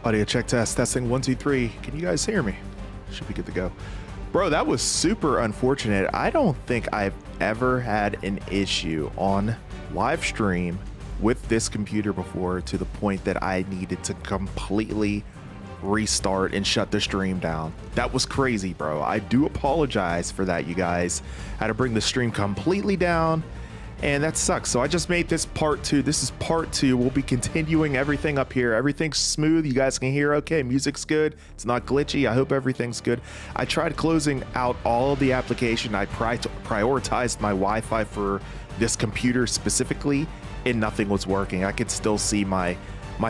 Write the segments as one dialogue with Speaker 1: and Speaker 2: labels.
Speaker 1: Audio check test, testing 1 2 3. Can you guys hear me? Should be good to go. Bro, that was super unfortunate. I don't think I've ever had an issue on live stream with this computer before to the point that I needed to completely restart and shut the stream down. That was crazy, bro. I do apologize for that, you guys. I had to bring the stream completely down, and that sucks. So I just made this part 2. This is part 2. We'll be continuing everything up here. Everything's smooth. You guys can hear okay. Music's good. It's not glitchy. I hope everything's good. I tried closing out all of the application. I prioritized my Wi-Fi for this computer specifically, and nothing was working. I could still see my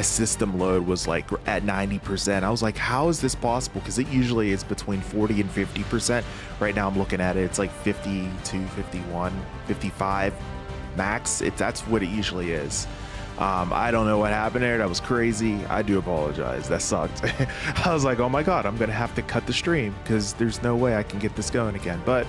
Speaker 1: system load was like at 90%. I was like, how is this possible? Because it usually is between 40 and 50%. Right now I'm looking at it, it's like 52, 51, 55 max. That's what it usually is. I don't know what happened there. That was crazy. I do apologize. That sucked. I was like, oh my God, I'm gonna have to cut the stream because there's no way I can get this going again. But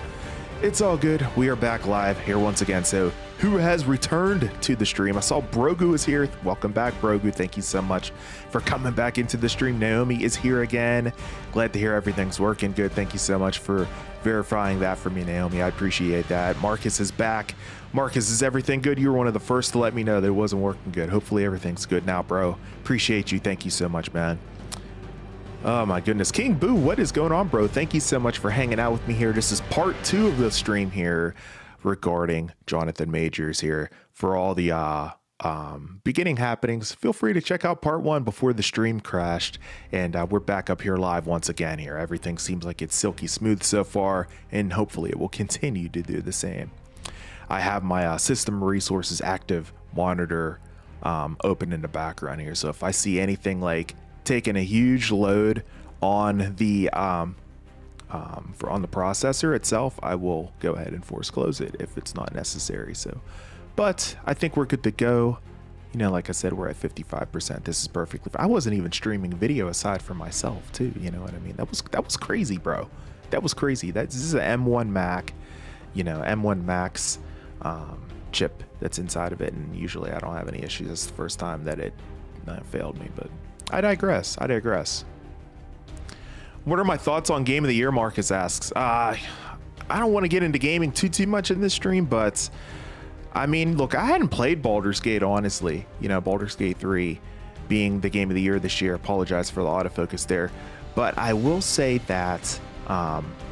Speaker 1: it's all good. We are back live here once again. So who has returned to the stream? I saw Brogu is here. Welcome back, Brogu. Thank you so much for coming back into the stream. Naomi is here again. Glad to hear everything's working good. Thank you so much for verifying that for me, Naomi. I appreciate that. Marcus is back. Marcus, is everything good? You were one of the first to let me know that it wasn't working good. Hopefully everything's good now, bro. Appreciate you. Thank you so much, man. Oh my goodness. King Boo, what is going on, bro? Thank you so much for hanging out with me here. This is part 2 of the stream here regarding Jonathan Majors here. For all the beginning happenings, feel free to check out part 1 before the stream crashed. And we're back up here live once again here. Everything seems like it's silky smooth so far, and hopefully it will continue to do the same. I have my system resources active monitor open in the background here. So if I see anything like taking a huge load on the on the processor itself, I will go ahead and force close it if it's not necessary. So, but I think we're good to go. You know, like I said, we're at 55%. This is perfectly fine. I wasn't even streaming video aside from myself too. You know what I mean? That was crazy, bro. That was crazy. This is an M1 Mac, you know, M1 Max chip that's inside of it, and usually I don't have any issues. This is the first time that it failed me, but I digress. What are my thoughts on Game of the Year? Marcus asks. I don't want to get into gaming too much in this stream, but I mean, look, I hadn't played Baldur's Gate, honestly. You know, Baldur's Gate 3 being the Game of the Year this year. Apologize for the autofocus there, but I will say that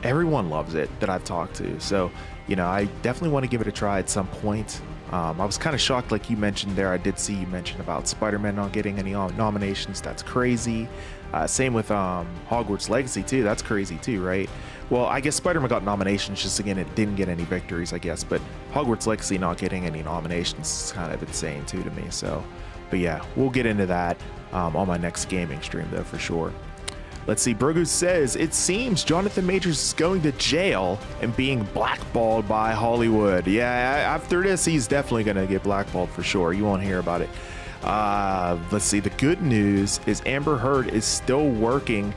Speaker 1: everyone loves it that I've talked to. So, you know, I definitely want to give it a try at some point. I was kind of shocked, like you mentioned there. I did see you mention about Spider-Man not getting any nominations. That's crazy. Same with Hogwarts Legacy too. That's crazy too, right? Well, I guess Spider-Man got nominations, just again, it didn't get any victories, I guess. But Hogwarts Legacy not getting any nominations is kind of insane too to me. So, but yeah, we'll get into that on my next gaming stream though, for sure. Let's see. Brogu says, it seems Jonathan Majors is going to jail and being blackballed by Hollywood. Yeah, after this, he's definitely going to get blackballed for sure. You won't hear about it. Let's see. The good news is Amber Heard is still working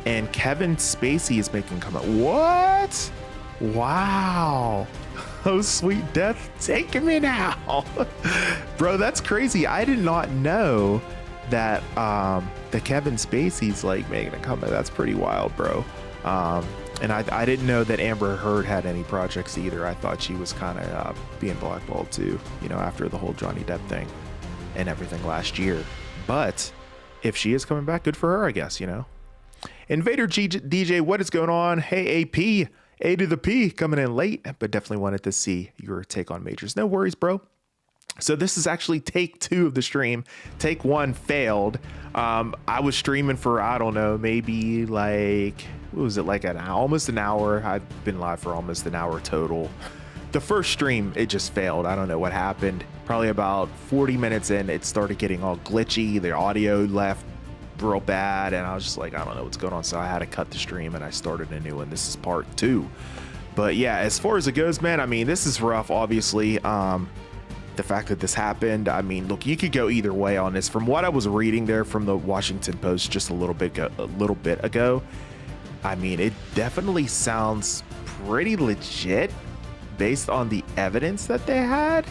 Speaker 1: and Kevin Spacey is making a comment. What? Wow. Oh, sweet death taking me now. Bro, that's crazy. I did not know that the Kevin Spacey's like making a comeback. That's pretty wild, bro. And I didn't know that Amber Heard had any projects either. I thought she was kind of being blackballed too, you know, after the whole Johnny Depp thing and everything last year. But if she is coming back, good for her, I guess, you know. Invader DJ, what is going on? Hey, AP, A to the P, coming in late, but definitely wanted to see your take on Majors. No worries, bro. So this is actually take 2 of the stream. Take 1 failed. I was streaming for, I don't know, maybe like, what was it, like almost an hour. I've been live for almost an hour total. The first stream, it just failed. I don't know what happened. Probably about 40 minutes in, it started getting all glitchy. The audio left real bad, and I was just like, I don't know what's going on. So I had to cut the stream and I started a new one. This is part 2. But yeah, as far as it goes, man, I mean, this is rough, obviously. The fact that this happened, I mean, look, you could go either way on this. From what I was reading there from the Washington Post just a little bit ago, I mean, it definitely sounds pretty legit based on the evidence that they had.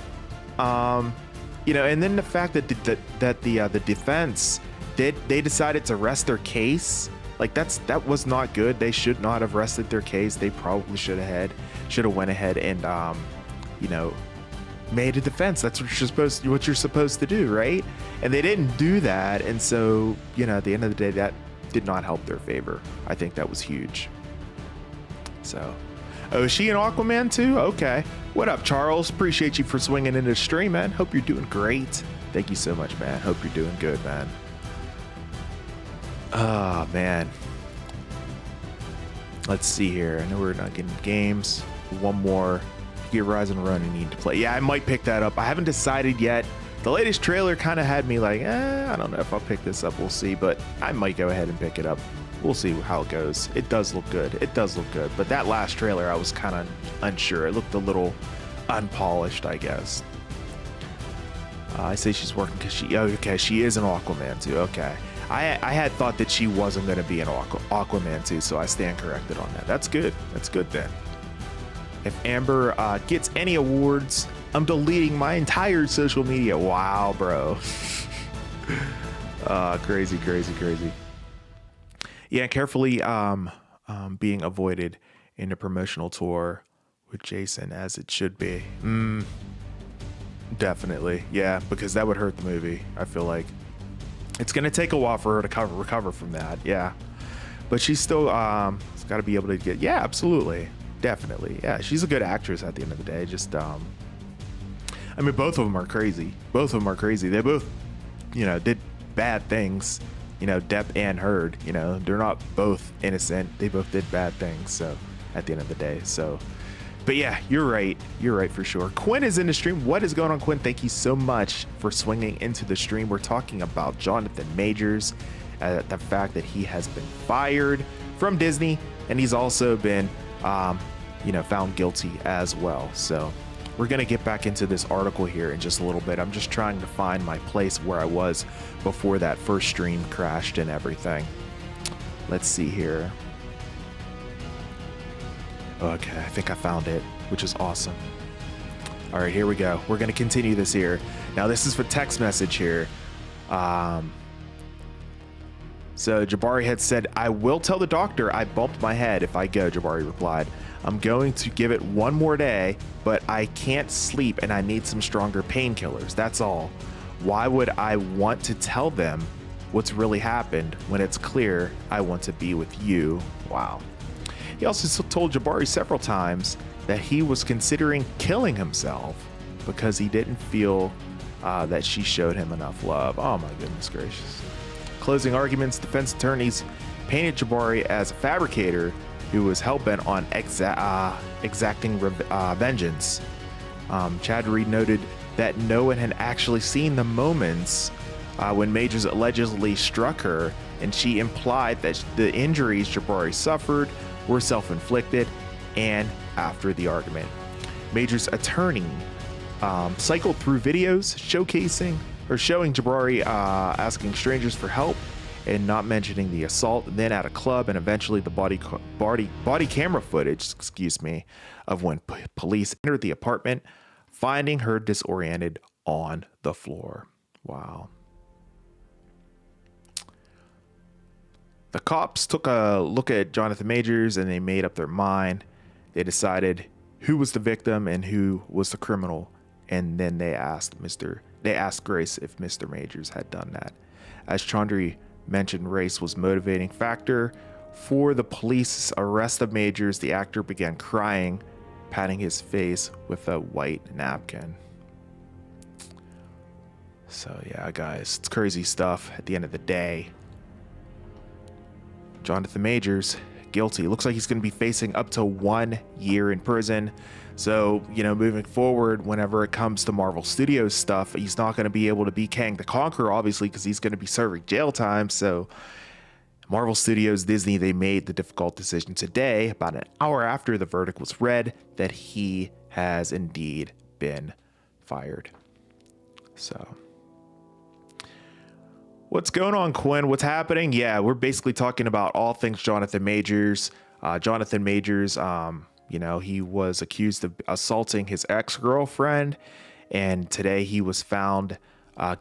Speaker 1: You know, and then the fact that the defense they decided to rest their case. Like that was not good. They should not have rested their case. They probably should have went ahead and you know, made a defense. That's what you're supposed to do, right? And they didn't do that, and so, you know, at the end of the day, that did not help their favor. I think that was huge. So, oh, is she an Aquaman too? Okay. What up, Charles? Appreciate you for swinging into the stream, man. Hope you're doing great. Thank you so much, man. Hope you're doing good, man. Oh, man. Let's see here. I know we're not getting games. One more. Gear Rise and Run and need to play. Yeah, I might pick that up. I haven't decided yet. The latest trailer kind of had me like, I don't know if I'll pick this up. We'll see, but I might go ahead and pick it up. We'll see how it goes. It does look good. It does look good. But that last trailer, I was kind of unsure. It looked a little unpolished, I guess. I say she's working because she is an Aquaman too. Okay. I had thought that she wasn't going to be an Aquaman too, so I stand corrected on that. That's good. That's good then. If Amber gets any awards, I'm deleting my entire social media. Wow, bro. Crazy. Yeah, carefully being avoided in a promotional tour with Jason, as it should be. Definitely. Yeah, because that would hurt the movie. I feel like it's going to take a while for her to recover from that. Yeah. But she's still got to be able to get, yeah, absolutely. Definitely. Yeah, she's a good actress at the end of the day. Just, I mean, both of them are crazy. They both, you know, did bad things, you know, Depp and Heard, you know, they're not both innocent. They both did bad things. So at the end of the day, so, but yeah, you're right for sure. Quinn is in the stream. What is going on, Quinn? Thank you so much for swinging into the stream. We're talking about Jonathan Majors, the fact that he has been fired from Disney, and he's also been, you know, found guilty as well. So we're going to get back into this article here in just a little bit. I'm just trying to find my place where I was before that first stream crashed and everything. Let's see here. Okay, I think I found it, which is awesome. All right, here we go. We're going to continue this here. Now, this is for text message here. So Jabbari had said, I will tell the doctor I bumped my head if I go, Jabbari replied. I'm going to give it one more day, but I can't sleep and I need some stronger painkillers. That's all. Why would I want to tell them what's really happened when it's clear I want to be with you? Wow. He also told Jabbari several times that he was considering killing himself because he didn't feel that she showed him enough love. Oh my goodness gracious. Closing arguments, defense attorneys painted Jabbari as a fabricator who was hell-bent on exacting vengeance. Chad Reed noted that no one had actually seen the moments when Majors allegedly struck her, and she implied that the injuries Jabbari suffered were self-inflicted and after the argument. Majors' attorney cycled through videos showing Jabbari asking strangers for help and not mentioning the assault, then at a club, and eventually the body camera footage, of when police entered the apartment, finding her disoriented on the floor. Wow. The cops took a look at Jonathan Majors and they made up their mind. They decided who was the victim and who was the criminal, and then they asked Grace if Mr. Majors had done that. As Chandri mentioned, race was motivating factor for the police arrest of Majors. The actor began crying, patting his face with a white napkin. So yeah, guys, it's crazy stuff. At the end of the day, Jonathan Majors, guilty. Looks like he's going to be facing up to 1 year in prison. So, you know, moving forward, whenever it comes to Marvel Studios stuff, he's not going to be able to be Kang the Conqueror, obviously, because he's going to be serving jail time. So Marvel Studios, Disney, they made the difficult decision today, about an hour after the verdict was read, that he has indeed been fired. So what's going on, Quinn? What's happening? Yeah, we're basically talking about all things Jonathan Majors. Jonathan Majors, you know, he was accused of assaulting his ex-girlfriend, and today he was found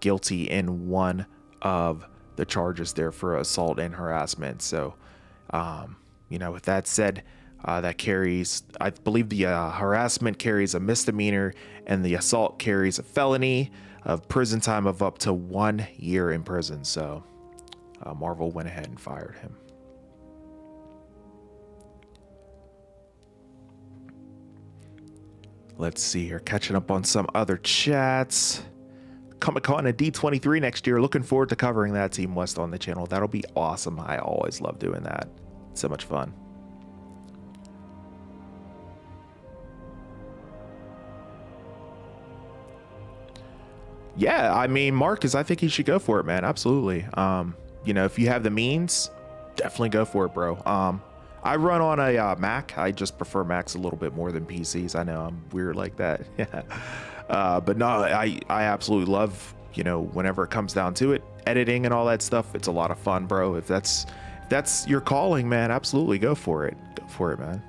Speaker 1: guilty in one of the charges there for assault and harassment. So, you know, with that said, that carries, I believe the harassment carries a misdemeanor and the assault carries a felony of prison time of up to 1 year in prison. So Marvel went ahead and fired him. Let's see here, catching up on some other chats. Comic-Con and D23 next year. Looking forward to covering that, Team West, on the channel. That'll be awesome. I always love doing that. So much fun. Yeah, I mean, Marcus, I think you should go for it, man. Absolutely. You know, if you have the means, definitely go for it, bro. I run on a Mac. I just prefer Macs a little bit more than PCs. I know I'm weird like that. Yeah. But no, I absolutely love, you know, whenever it comes down to it, editing and all that stuff. It's a lot of fun, bro. If that's your calling, man, absolutely go for it. Go for it, man.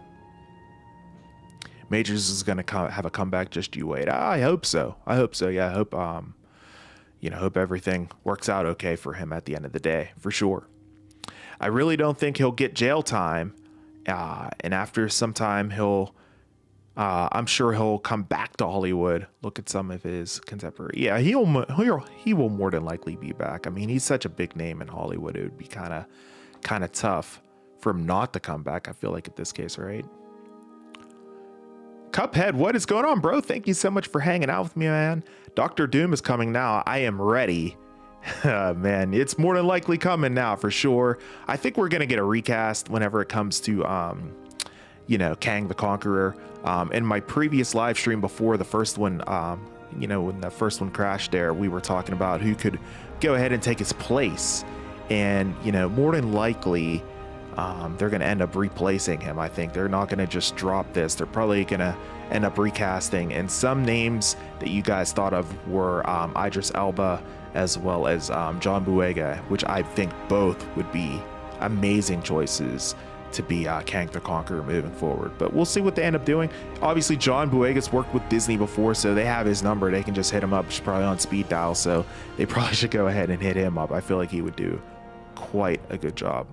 Speaker 1: Majors is going to have a comeback. Just you wait. I hope so. I hope so. Yeah. I hope, you know, hope everything works out okay for him at the end of the day, for sure. I really don't think he'll get jail time. And after some time, I'm sure he'll come back to Hollywood. Look at some of his contemporary. Yeah, he will more than likely be back. I mean, he's such a big name in Hollywood. It would be kind of tough for him not to come back, I feel like, at this case, right? Cuphead, what is going on, bro? Thank you so much for hanging out with me, man. Dr. Doom is coming now. I am ready. Man, it's more than likely coming now for sure. I think we're gonna get a recast whenever it comes to you know, Kang the Conqueror. In my previous live stream before the first one, you know, when the first one crashed there, we were talking about who could go ahead and take his place. And, you know, more than likely, they're going to end up replacing him. I think they're not going to just drop this. They're probably going to end up recasting. And some names that you guys thought of were Idris Elba as well as John Boyega, which I think both would be amazing choices to be Kang the Conqueror moving forward. But we'll see what they end up doing. Obviously, John Boyega's worked with Disney before, so they have his number. They can just hit him up. He's probably on speed dial, so they probably should go ahead and hit him up. I feel like he would do quite a good job.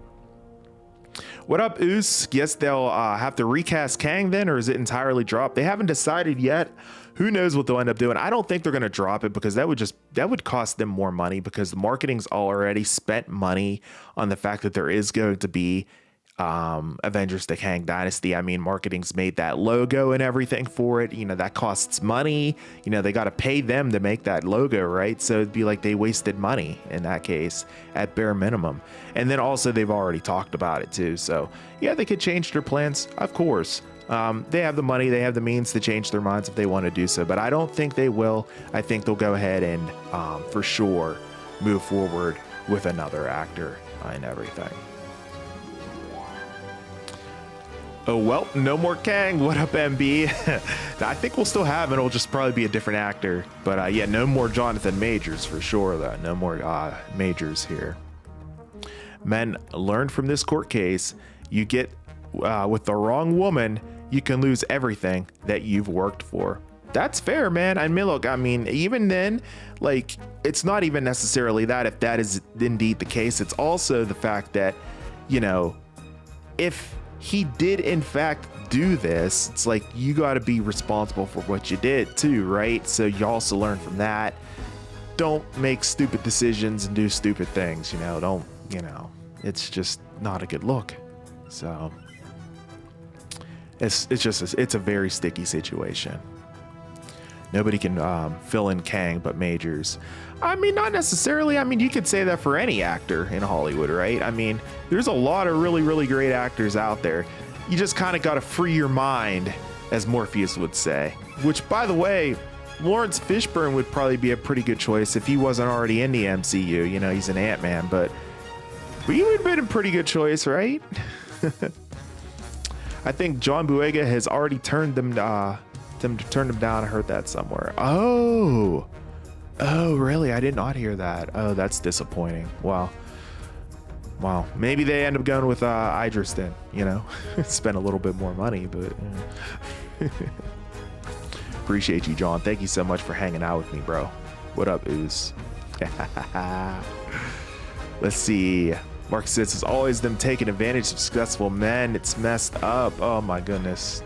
Speaker 1: What up, Oos? Yes, they'll have to recast Kang then, or is it entirely dropped? They haven't decided yet. Who knows what they'll end up doing? I don't think they're going to drop it, because that would cost them more money, because the marketing's already spent money on the fact that there is going to be Avengers the Kang Dynasty. I mean, marketing's made that logo and everything for it. You know, that costs money. You know, they got to pay them to make that logo, right? So it'd be like they wasted money in that case at bare minimum. And then also they've already talked about it too. So yeah, they could change their plans, of course. They have the money, they have the means to change their minds if they want to do so, but I don't think they will. I think they'll go ahead and for sure move forward with another actor and everything. Oh, well, no more Kang. What up, MB? I think we'll still have it. It'll just probably be a different actor. But yeah, no more Jonathan Majors for sure, though. No more Majors here. Men, learn from this court case. You get with the wrong woman, you can lose everything that you've worked for. That's fair, man. I mean, look, I mean, even then, like, it's not even necessarily that, if that is indeed the case. It's also the fact that, you know, if he did in fact do this, it's like you got to be responsible for what you did too, right? So you also learn from that. Don't make stupid decisions and do stupid things, you know. Don't, you know, it's just not a good look. So it's a very sticky situation. Nobody can fill in Kang but Majors. I mean, not necessarily. I mean, you could say that for any actor in Hollywood, right? I mean, there's a lot of really, really great actors out there. You just kind of got to free your mind, as Morpheus would say. Which, by the way, Lawrence Fishburne would probably be a pretty good choice if he wasn't already in the MCU. You know, he's an Ant-Man, but he would have been a pretty good choice, right? I think John Boyega has already turned them down. I heard that somewhere. Oh, really? I did not hear that. Oh, that's disappointing. Wow. Maybe they end up going with Idris then, you know. Spend a little bit more money, but yeah. Appreciate you, John. Thank you so much for hanging out with me, bro. What up, Ooze? Let's see. Mark says, it's always them taking advantage of successful men. It's messed up. Oh my goodness.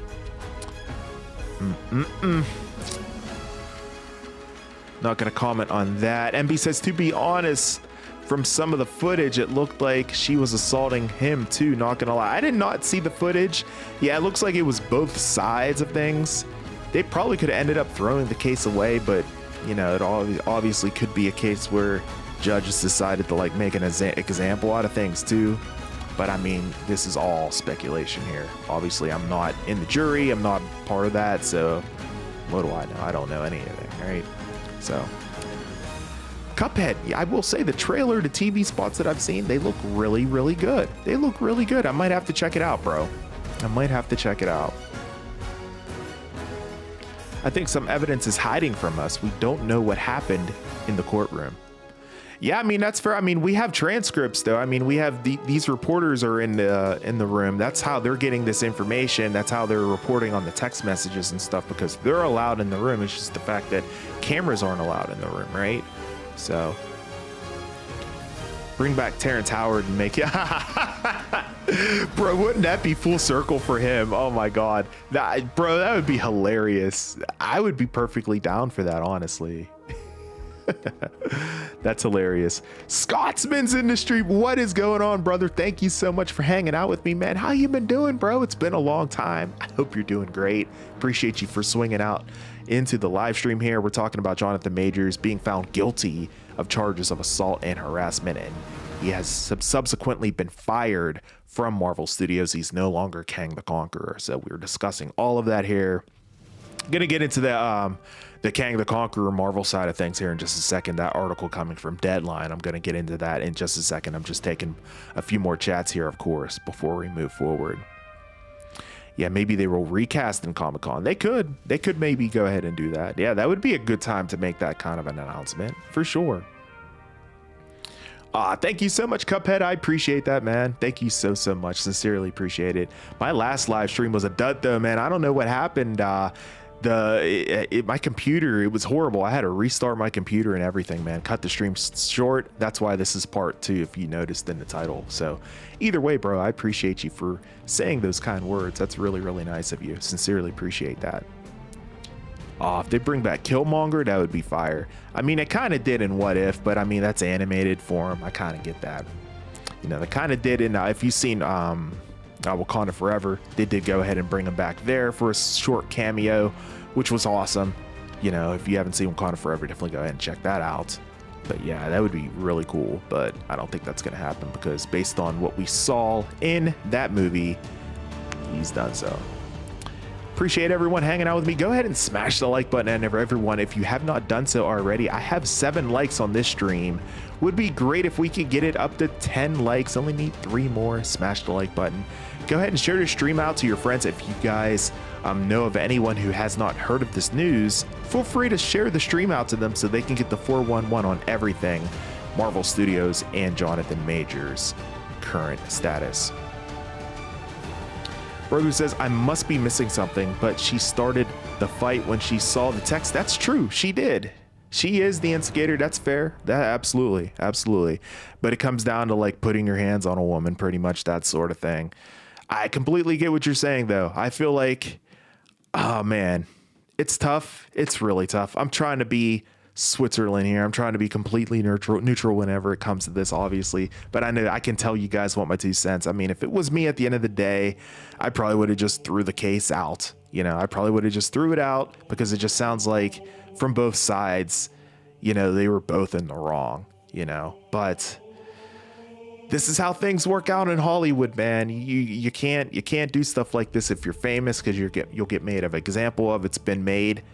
Speaker 1: Not gonna comment on that. MB says, to be honest, from some of the footage, it looked like she was assaulting him too, not gonna lie. I did not see the footage. Yeah, it looks like it was both sides of things. They probably could have ended up throwing the case away, but you know, it obviously could be a case where judges decided to like make an example out of things too. But I mean, this is all speculation here. Obviously, I'm not in the jury. I'm not part of that. So what do I know? I don't know anything, right? So Cuphead, I will say the trailer, the TV spots that I've seen, they look really, really good. They look really good. I might have to check it out, bro. I might have to check it out. I think some evidence is hiding from us. We don't know what happened in the courtroom. Yeah, I mean, that's fair. I mean, we have transcripts though. I mean, we have these reporters are in the room. That's how they're getting this information. That's how they're reporting on the text messages and stuff, because they're allowed in the room. It's just the fact that cameras aren't allowed in the room, right? So bring back Terrence Howard and make it. Bro, wouldn't that be full circle for him? Oh my God. Bro, that would be hilarious. I would be perfectly down for that, honestly. That's hilarious. Scotsman's in the street. What is going on, brother? Thank you so much for hanging out with me, man. How you been doing, bro? It's been a long time. I hope you're doing great. Appreciate you for swinging out into the live stream here. We're talking about Jonathan Majors being found guilty of charges of assault and harassment, and he has subsequently been fired from Marvel Studios. He's no longer Kang the Conqueror. So we're discussing all of that here. Gonna get into the Kang the Conqueror Marvel side of things here in just a second. That article coming from Deadline, I'm gonna get into that in just a second. I'm just taking a few more chats here, of course, before we move forward. Yeah, maybe they will recast in Comic-Con. They could maybe go ahead and do that. Yeah, that would be a good time to make that kind of an announcement for sure. Thank you so much, Cuphead. I appreciate that, man. Thank you so much. Sincerely appreciate it. My last live stream was a dud though, man. I don't know what happened. My computer, it was horrible. I had to restart my computer and everything, man. Cut the stream short. That's why this is part 2, if you noticed in the title. So either way, bro, I appreciate you for saying those kind words. That's really, really nice of you. Sincerely appreciate that. If they bring back Killmonger, that would be fire. I mean, it kind of did in What If, but I mean, that's animated form. I kind of get that. You know, they kind of did in, if you've seen Wakanda Forever, they did go ahead and bring him back there for a short cameo, which was awesome. You know, if you haven't seen Wakanda Forever, definitely go ahead and check that out. But yeah, that would be really cool, but I don't think that's going to happen, because based on what we saw in that movie, he's done so. Appreciate everyone hanging out with me. Go ahead and smash the like button, and everyone, if you have not done so already, I have 7 likes on this stream. Would be great if we could get it up to 10 likes. Only need 3 more. Smash the like button. Go ahead and share the stream out to your friends. If you guys know of anyone who has not heard of this news, feel free to share the stream out to them so they can get the 411 on everything Marvel Studios and Jonathan Majors' current status. Brogu says, I must be missing something, but she started the fight when she saw the text. That's true. She did. She is the instigator. That's fair. That absolutely. But it comes down to like putting your hands on a woman, pretty much that sort of thing. I completely get what you're saying though. I feel like, oh man, it's tough. It's really tough. I'm trying to be Switzerland here. I'm trying to be completely neutral whenever it comes to this, obviously, but I know I can tell you guys what my 2 cents. I mean, if it was me at the end of the day, I probably would have just threw the case out. You know, I probably would have just threw it out, because it just sounds like from both sides, you know, they were both in the wrong, you know. But this is how things work out in Hollywood, man. You can't do stuff like this if you're famous, because you'll get made of example of. It's been made.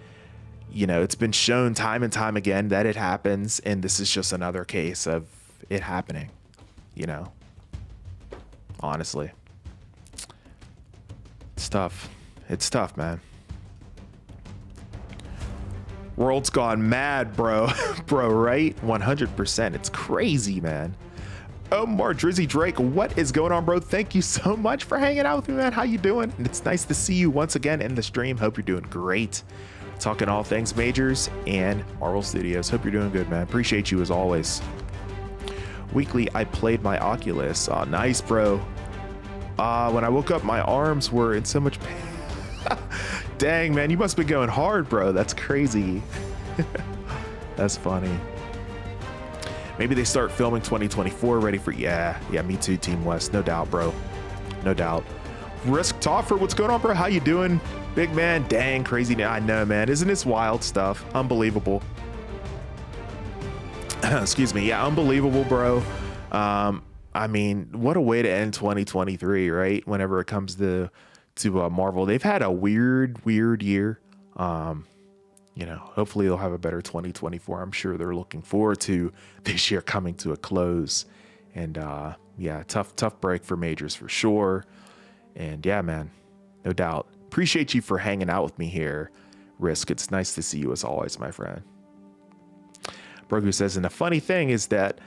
Speaker 1: You know, it's been shown time and time again that it happens, and this is just another case of it happening, you know. Honestly, it's tough. It's tough, man. World's gone mad, bro. Bro, right? 100%. It's crazy, man. Omar Drizzy Drake, what is going on, bro? Thank you so much for hanging out with me, man. How you doing? And it's nice to see you once again in the stream. Hope you're doing great. Talking all things Majors and Marvel Studios. Hope you're doing good, man. Appreciate you as always. Weekly, I played my Oculus. Oh, nice, bro. When I woke up, my arms were in so much pain. Dang, man, you must be going hard, bro. That's crazy. That's funny. Maybe they start filming 2024 ready for, yeah, me too, Team West. No doubt, bro. No doubt. Risk Toffer, what's going on, bro? How you doing? Big man, dang, crazy. I know, man. Isn't this wild stuff? Unbelievable. Excuse me. Yeah, unbelievable, bro. I mean, what a way to end 2023, right? Whenever it comes to Marvel, they've had a weird year. You know, hopefully they'll have a better 2024. I'm sure they're looking forward to this year coming to a close. And yeah, tough break for Majors for sure. And yeah, man, no doubt. Appreciate you for hanging out with me here, Risk. It's nice to see you as always, my friend. Brogu says, and the funny thing is that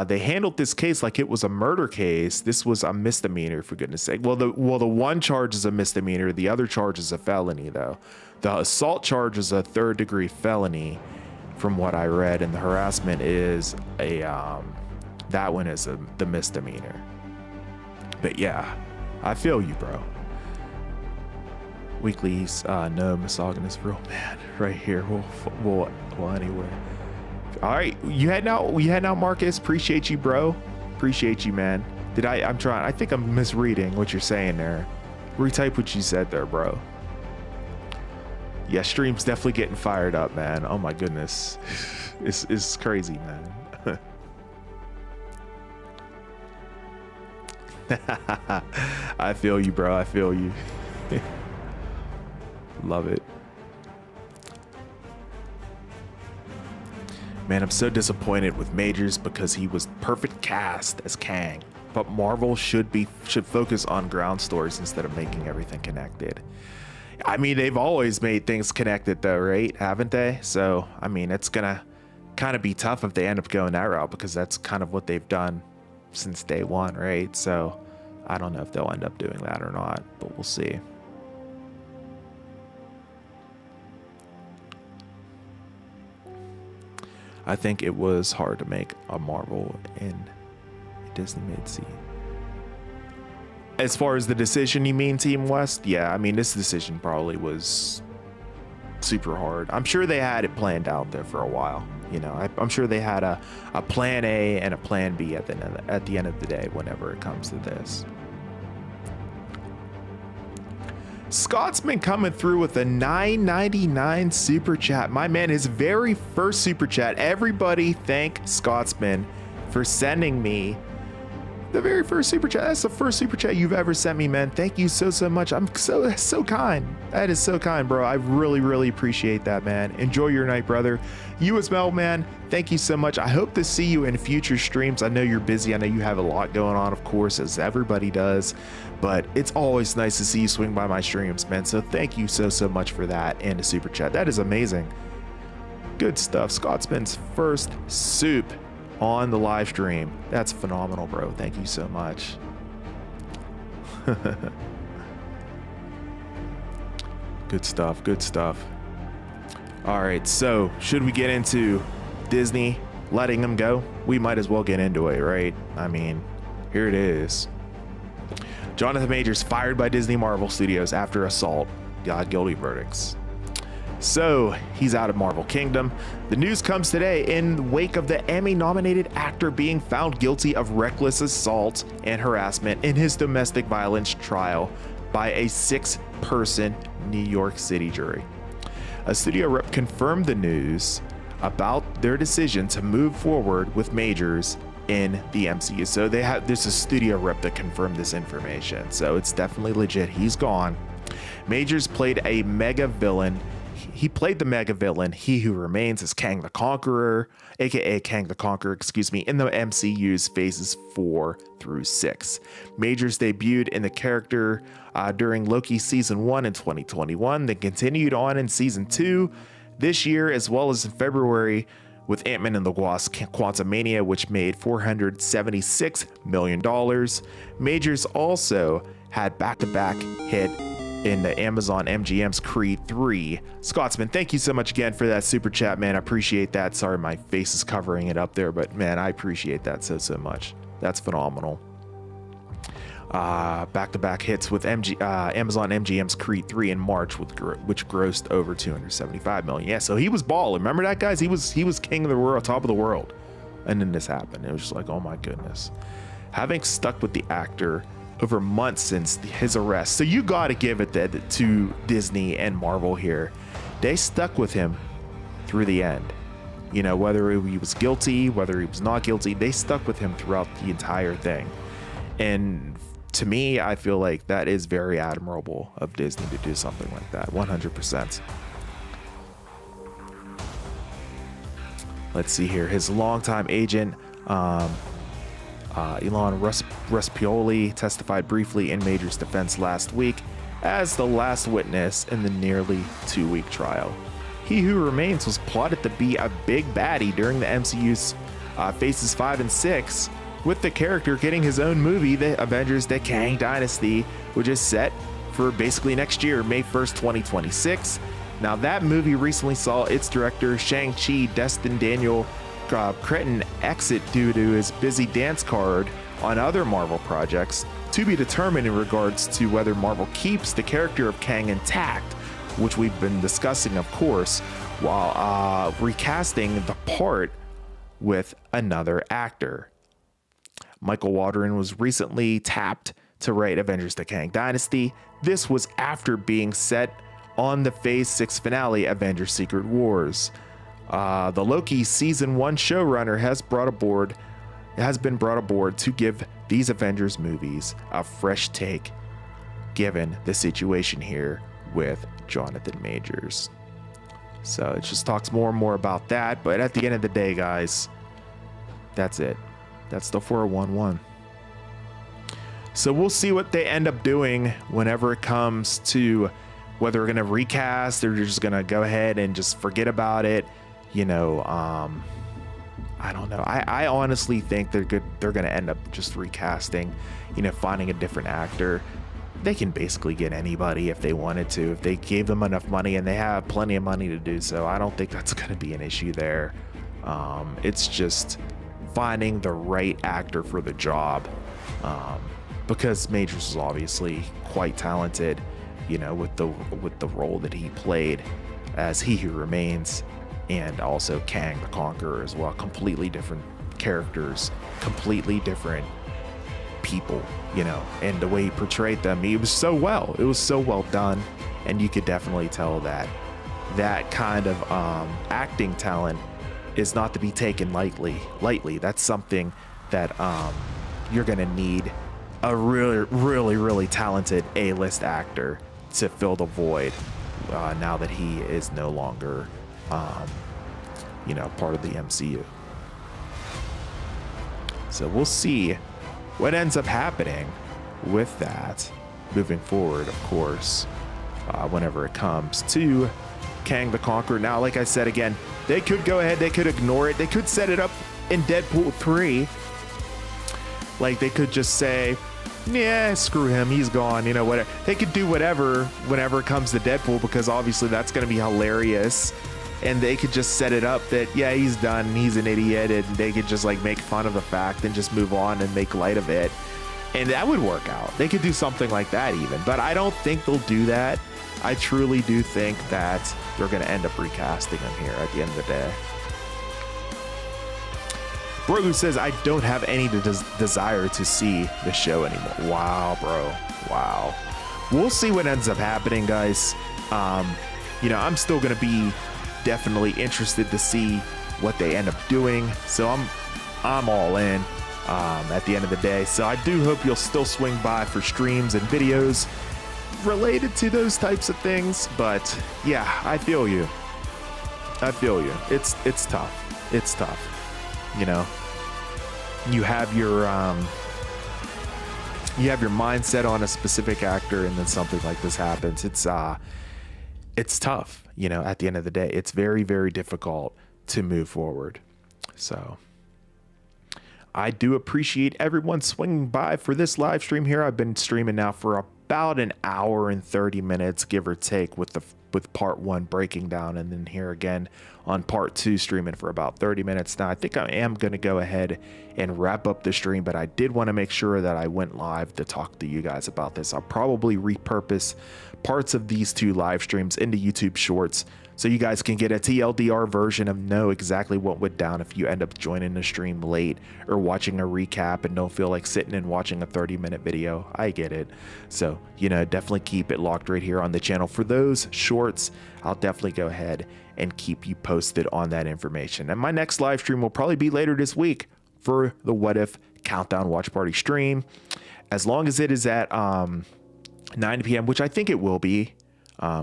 Speaker 1: they handled this case like it was a murder case. This was a misdemeanor, for goodness sake. Well, the one charge is a misdemeanor. The other charge is a felony, though. The assault charge is a 3rd-degree felony, from what I read, and the harassment is a that one is the misdemeanor. But yeah, I feel you, bro. Weekly's no misogynist real man right here. Well, anyway. All right, you heading out, Marcus. Appreciate you, bro. Appreciate you, man. I think I'm misreading what you're saying there. Retype what you said there, bro. Yeah, stream's definitely getting fired up, man. Oh my goodness. It's crazy, man. I feel you, bro. I feel you. Love it. Man, I'm so disappointed with Majors because he was perfect cast as Kang. But Marvel should focus on ground stories instead of making everything connected. I mean, they've always made things connected though, right? Haven't they? So, I mean, it's gonna kind of be tough if they end up going that route because that's kind of what they've done since day one, right? So, I don't know if they'll end up doing that or not, but we'll see. I think it was hard to make a Marvel in Disney mid-sea. As far as the decision, you mean, Team West? Yeah, I mean, this decision probably was super hard. I'm sure they had it planned out there for a while. You know, I'm sure they had a plan A and a plan B at the end of the day whenever it comes to this. Scott's been coming through with a $9.99 super chat. My man, his very first super chat. Everybody thank Scotsman for sending me the very first super chat. That's the first super chat you've ever sent me, man. Thank you so much. That's so kind. That is so kind, bro. I really appreciate that, man. Enjoy your night, brother. You as well, man. Thank you so much. I hope to see you in future streams. I know you're busy. I know you have a lot going on, of course, as everybody does, but it's always nice to see you swing by my streams, man. So thank you so much for that and the super chat. That is amazing. Good stuff. Scotsman's first soup on the live stream. That's phenomenal, bro. Thank you so much. Good stuff. Good stuff. All right, so should we get into Disney letting them go? We might as well get into it, right? I mean, here it is. Jonathan Majors fired by Disney Marvel Studios after assault. Got guilty verdicts. So he's out of Marvel Kingdom. The news comes today in the wake of the Emmy-nominated actor being found guilty of reckless assault and harassment in his domestic violence trial by a 6-person New York City jury. A studio rep confirmed the news about their decision to move forward with Majors in the MCU. So there's a studio rep that confirmed this information. So it's definitely legit. He's gone. Majors played a mega villain. He played the mega villain, He Who Remains, as Kang the Conqueror, aka Kang the Conqueror, in the MCU's phases 4 through 6. Majors debuted in the character during Loki season 1 in 2021, then continued on in season 2 this year, as well as in February with Ant-Man and the Wasp Quantumania, which made $476 million. Majors also had back-to-back hit in the Amazon MGM's Creed 3. Scotsman, thank you so much again for that super chat, man. I appreciate that. Sorry, my face is covering it up there, but man, I appreciate that so much. That's phenomenal. Back-to-back hits with Amazon MGM's Creed 3 in March, which grossed over 275 million. Yeah, so he was balling. Remember that, guys? He was king of the world, top of the world. And then this happened. It was just like, oh my goodness. Having stuck with the actor over months since his arrest. So you got to give it to Disney and Marvel here. They stuck with him through the end. You know, whether he was guilty, whether he was not guilty, they stuck with him throughout the entire thing. And to me, I feel like that is very admirable of Disney to do something like that. 100%. Let's see here. His longtime agent, Elon Respioli, testified briefly in Major's defense last week as the last witness in the nearly 2-week trial. He Who Remains was plotted to be a big baddie during the MCU's Phases 5 and 6, with the character getting his own movie, The Avengers: The Kang Dynasty, which is set for basically next year, May 1st, 2026. Now, that movie recently saw its director, Shang-Chi Destin Daniel Cretton, exit due to his busy dance card on other Marvel projects, to be determined in regards to whether Marvel keeps the character of Kang intact, which we've been discussing, of course, while recasting the part with another actor. Michael Waldron was recently tapped to write Avengers: The Kang Dynasty. This was after being set on the Phase 6 finale, Avengers: Secret Wars. The Loki Season 1 showrunner has been brought aboard to give these Avengers movies a fresh take, given the situation here with Jonathan Majors. So it just talks more and more about that, but at the end of the day, guys, that's it. That's the 411. So we'll see what they end up doing whenever it comes to whether we're going to recast or you're just going to go ahead and just forget about it. You know, I don't know. I honestly think they're going to end up just recasting, you know, finding a different actor. They can basically get anybody if they wanted to, if they gave them enough money, and they have plenty of money to do so. I don't think that's going to be an issue there. It's just finding the right actor for the job, because Majors is obviously quite talented, you know, with the role that he played as He Who Remains, and also Kang the Conqueror as well. Completely different characters, completely different people, you know, and the way he portrayed them, it was so well done, and you could definitely tell that kind of acting talent is not to be taken lightly. That's something that you're gonna need a really talented A-list actor to fill the void now that he is no longer you know, part of the MCU. So we'll see what ends up happening with that moving forward, of course, whenever it comes to Kang the Conqueror. Now, like I said, again, they could go ahead, they could ignore it, they could set it up in Deadpool 3. Like, they could just say, yeah, screw him, he's gone, you know, whatever. They could do whatever whenever it comes to Deadpool, because obviously that's going to be hilarious. And they could just set it up that, yeah, he's done, he's an idiot, and they could just like make fun of the fact and just move on and make light of it. And that would work out. They could do something like that even, but I don't think they'll do that. I truly do think that they're going to end up recasting him here at the end of the day. Brogu says, I don't have any desire to see the show anymore. Wow, bro. Wow. We'll see what ends up happening, guys. You know, I'm still going to be definitely interested to see what they end up doing. So I'm all in at the end of the day. So I do hope you'll still swing by for streams and videos related to those types of things. But yeah, I feel you. It's tough. It's tough. You know, you have your mindset on a specific actor, and then something like this happens. It's tough, you know, at the end of the day. It's very, very difficult to move forward. So I do appreciate everyone swinging by for this live stream here. I've been streaming now for about an hour and 30 minutes, give or take, with part 1 breaking down, and then here again on part 2 streaming for about 30 minutes. Now I think I am going to go ahead and wrap up the stream, but I did want to make sure that I went live to talk to you guys about this. I'll probably repurpose parts of these 2 live streams into YouTube Shorts, so you guys can get a TLDR version of know exactly what went down if you end up joining the stream late or watching a recap and don't feel like sitting and watching a 30-minute video. I get it. So, you know, definitely keep it locked right here on the channel. For those shorts, I'll definitely go ahead and keep you posted on that information. And my next live stream will probably be later this week for the What If Countdown Watch Party stream. As long as it is at 9 p.m., which I think it will be,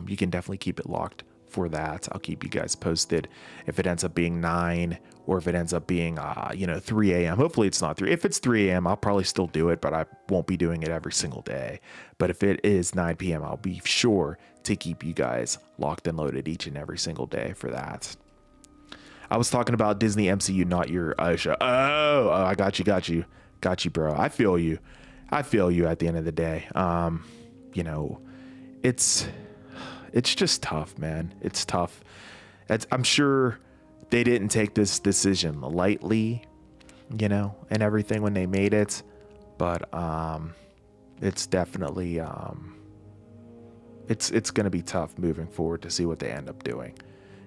Speaker 1: you can definitely keep it locked for that. I'll keep you guys posted if it ends up being 9 or if it ends up being 3 a.m. Hopefully it's not 3. If it's 3 a.m. I'll probably still do it, but I won't be doing it every single day. But if it is 9 p.m. I'll be sure to keep you guys locked and loaded each and every single day for that. I was talking about Disney MCU, not your show. Oh, I got you, bro. I feel you at the end of the day. You know, it's just tough, man. It's tough. I'm sure they didn't take this decision lightly, you know, and everything when they made it, but it's definitely it's going to be tough moving forward to see what they end up doing.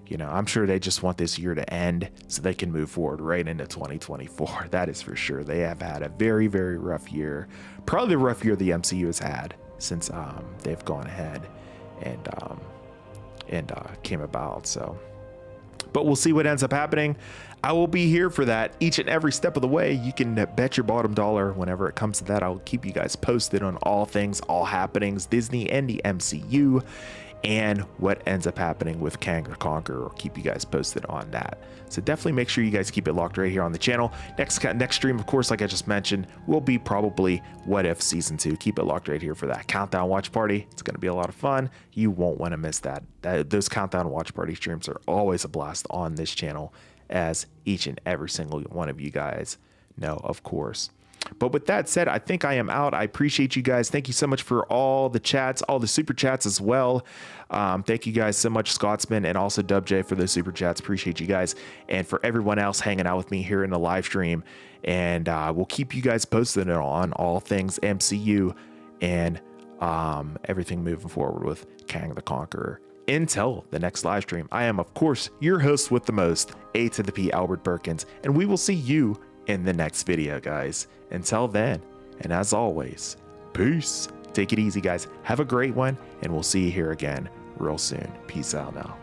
Speaker 1: You know, I'm sure they just want this year to end so they can move forward right into 2024. That is for sure. They have had a very, very rough year. Probably the rough year the MCU has had since they've gone ahead and came about. So, but we'll see what ends up happening. I will be here for that each and every step of the way. You can bet your bottom dollar whenever it comes to that. I'll keep you guys posted on all things, all happenings, Disney and the MCU, and what ends up happening with Kang the Conqueror. I'll keep you guys posted on that. So definitely make sure you guys keep it locked right here on the channel. Next stream, of course, like I just mentioned, will be probably What If Season 2. Keep it locked right here for that countdown watch party. It's going to be a lot of fun. You won't want to miss that. Those countdown watch party streams are always a blast on this channel, as each and every single one of you guys know, of course. But with that said, I think I am out. I appreciate you guys. Thank you so much for all the chats, all the super chats as well. Thank you guys so much, Scotsman, and also WJ for those super chats. Appreciate you guys. And for everyone else hanging out with me here in the live stream. And we'll keep you guys posted on all things MCU and everything moving forward with Kang the Conqueror. Until the next live stream, I am, of course, your host with the most, A to the P, Albert Perkins, and we will see you in the next video, guys. Until then, and as always, peace. Take it easy, guys. Have a great one, and we'll see you here again real soon. Peace out now.